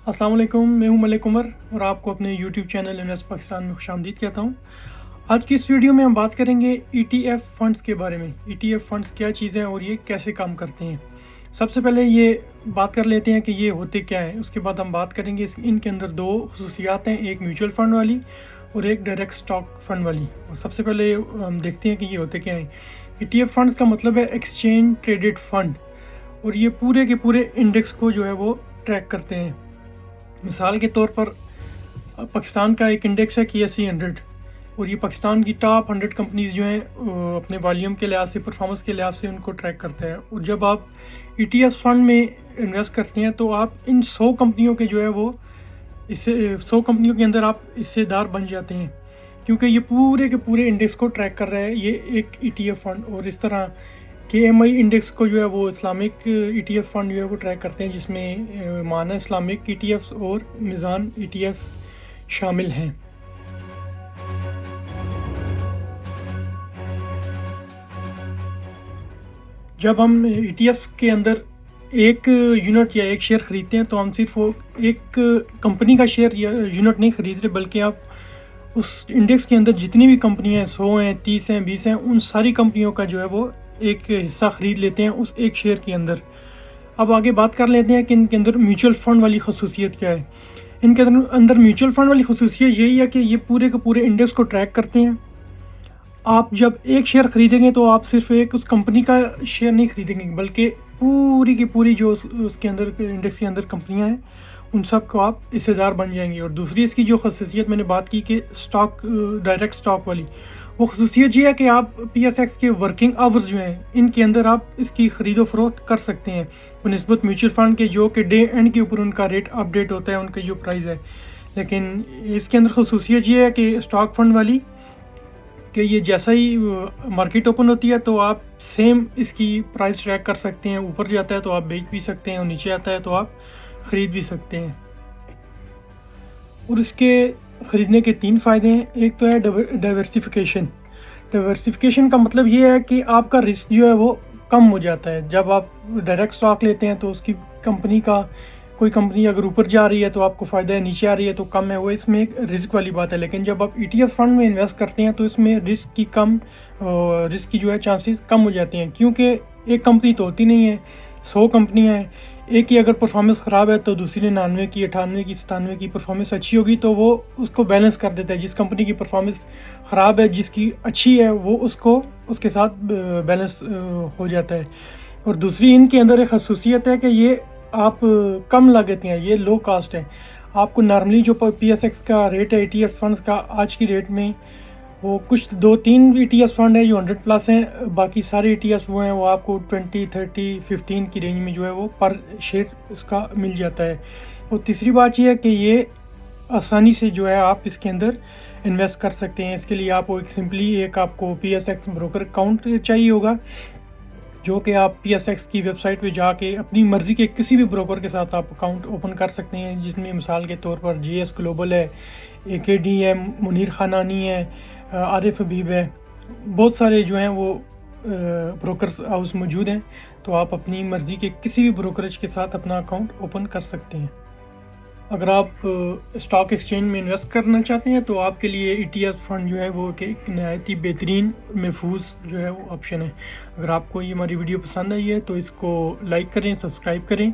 अस्सलाम वालेकुम, मैं हूं मलिक उमर और आपको अपने यूट्यूब चैनल इन्वेस्ट पाकिस्तान में खुशामदीद कहता हूं। आज की इस वीडियो में हम बात करेंगे ETF फंड्स के बारे में। ETF फंड्स क्या चीज़ है और ये कैसे काम करते हैं। सबसे पहले ये बात कर लेते हैं कि ये होते क्या है, उसके बाद हम बात करेंगे इनके अंदर दो खसूसियात हैं, एक म्यूचुअल फंड वाली और एक डायरेक्ट स्टॉक फंड वाली। और सबसे पहले हम देखते हैं कि ये होते क्या हैं। ETF फंड्स का मतलब है एक्सचेंज ट्रेडेड फंड, और ये पूरे के पूरे इंडेक्स को जो है वो ट्रैक करते हैं। मिसाल के तौर पर पाकिस्तान का एक इंडेक्स है KSE 100, और ये पाकिस्तान की टॉप 100 कंपनीज जो हैं अपने वॉल्यूम के लिहाज से, परफॉर्मेंस के लिहाज से उनको ट्रैक करता है। और जब आप ETF फंड में इन्वेस्ट करते हैं तो आप इन 100 कंपनियों के जो है वो इससे 100 कंपनियों के अंदर आप हिस्सेदार बन जाते हैं, क्योंकि ये पूरे के पूरे इंडेक्स को ट्रैक कर रहा है ये एक ETF फंड। और इस तरह KMI इंडेक्स को जो है वो इस्लामिक ETF फंड जो है वो ट्रैक करते हैं, जिसमें माना इस्लामिक ETFs और मिज़ान ETF शामिल हैं। जब हम ETF के अंदर एक यूनिट या एक शेयर खरीदते हैं तो हम सिर्फ वो एक कंपनी का शेयर या यूनिट नहीं खरीद रहे, बल्कि आप उस इंडेक्स के अंदर जितनी भी कंपनियां हैं, 100 हैं, 30 हैं, 20 हैं, उन सारी कंपनियों का जो है वो एक हिस्सा खरीद लेते हैं उस एक शेयर के अंदर। अब आगे बात कर लेते हैं कि इनके अंदर म्यूचुअल फंड वाली खसूसियत क्या है। इनके अंदर म्यूचुअल फंड वाली खसूसियत यही है कि ये पूरे के पूरे इंडेक्स को ट्रैक करते हैं। आप जब एक शेयर खरीदेंगे तो आप सिर्फ एक उस कंपनी का शेयर नहीं खरीदेंगे, बल्कि पूरी की पूरी जो उसके अंदर इंडेक्स के अंदर कंपनियां हैं उन सब को आप हिस्सेदार बन जाएंगे। और दूसरी इसकी जो खसूसियत मैंने बात की कि स्टॉक डायरेक्ट स्टॉक वाली, वो खसूसियत ये है कि आप PSX के वर्किंग आवर्स जो हैं इनके अंदर आप इसकी खरीदो फरोख्त कर सकते हैं बनिस्बत म्यूचुअल फंड के, जो कि डे एंड के ऊपर उनका रेट अपडेट होता है, उनका जो प्राइस है। लेकिन इसके अंदर खसूसियत ये है कि स्टॉक फंड वाली कि ये जैसा ही मार्केट ओपन होती है तो आप सेम इसकी प्राइस ट्रैक कर सकते हैं। ऊपर जाता है तो आप बेच भी सकते हैं और नीचे आता है तो आप ख़रीद भी सकते हैं। और इसके ख़रीदने के 3 फ़ायदे हैं। एक तो है डाइवर्सिफिकेशन। डाइवर्सिफिकेशन का मतलब ये है कि आपका रिस्क जो है वो कम हो जाता है। जब आप डायरेक्ट स्टॉक लेते हैं तो उसकी कंपनी का, कोई कंपनी अगर ऊपर जा रही है तो आपको फ़ायदा है, नीचे आ रही है तो कम है, वो इसमें एक रिस्क वाली बात है। लेकिन जब आप ETF फंड में इन्वेस्ट करते हैं तो इसमें रिस्क की जो है चांसेस कम हो जाते हैं, क्योंकि एक कंपनी तो होती नहीं है, 100 कंपनियाँ हैं। एक की अगर परफॉर्मेंस ख़राब है तो दूसरी 99 की, 98 की, 97 की परफॉर्मेंस अच्छी होगी तो वो उसको बैलेंस कर देता है। जिस कंपनी की परफॉर्मेंस ख़राब है, जिसकी अच्छी है, वो उसके साथ बैलेंस हो जाता है। और दूसरी इनके अंदर एक खसूसियत है कि ये आप कम लागत हैं, ये लो कास्ट है। आपको नॉर्मली जो PSX का रेट है ETF फंड्स का आज की रेट में, वो कुछ 2-3 ETF फंड है जो 100+ हैं, बाकी सारे ETFs वो हैं वो आपको 20, 30, 15 की रेंज में जो है वो पर शेयर उसका मिल जाता है। और तीसरी बात ये है कि ये आसानी से जो है आप इसके अंदर इन्वेस्ट कर सकते हैं। इसके लिए आपको एक आपको PSX ब्रोकर अकाउंट चाहिए होगा, जो कि आप PSX की वेबसाइट पे जाके अपनी मर्ज़ी के किसी भी ब्रोकर के साथ आप अकाउंट ओपन कर सकते हैं, जिसमें मिसाल के तौर पर GS ग्लोबल है, AKD है, मुनीर खानानी है, आरिफ हबीब है, बहुत सारे जो हैं वो ब्रोकर्स हाउस मौजूद हैं। तो आप अपनी मर्ज़ी के किसी भी ब्रोकरेज के साथ अपना अकाउंट ओपन कर सकते हैं। अगर आप स्टॉक एक्सचेंज में इन्वेस्ट करना चाहते हैं तो आपके लिए ETF फंड जो है वो एक नहायत ही बेहतरीन महफूज जो है वो ऑप्शन है। अगर आपको ये हमारी वीडियो पसंद आई है तो इसको लाइक करें, सब्सक्राइब करें।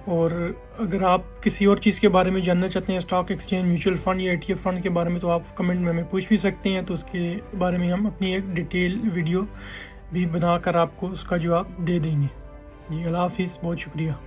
और अगर आप किसी और चीज़ के बारे में जानना चाहते हैं, स्टॉक एक्सचेंज, म्यूचुअल फंड या ETF फंड के बारे में, तो आप कमेंट में हमें पूछ भी सकते हैं। तो उसके बारे में हम अपनी एक डिटेल वीडियो भी बनाकर आपको उसका जवाब दे देंगे। जी, अल्लाह हाफिज़, बहुत शुक्रिया।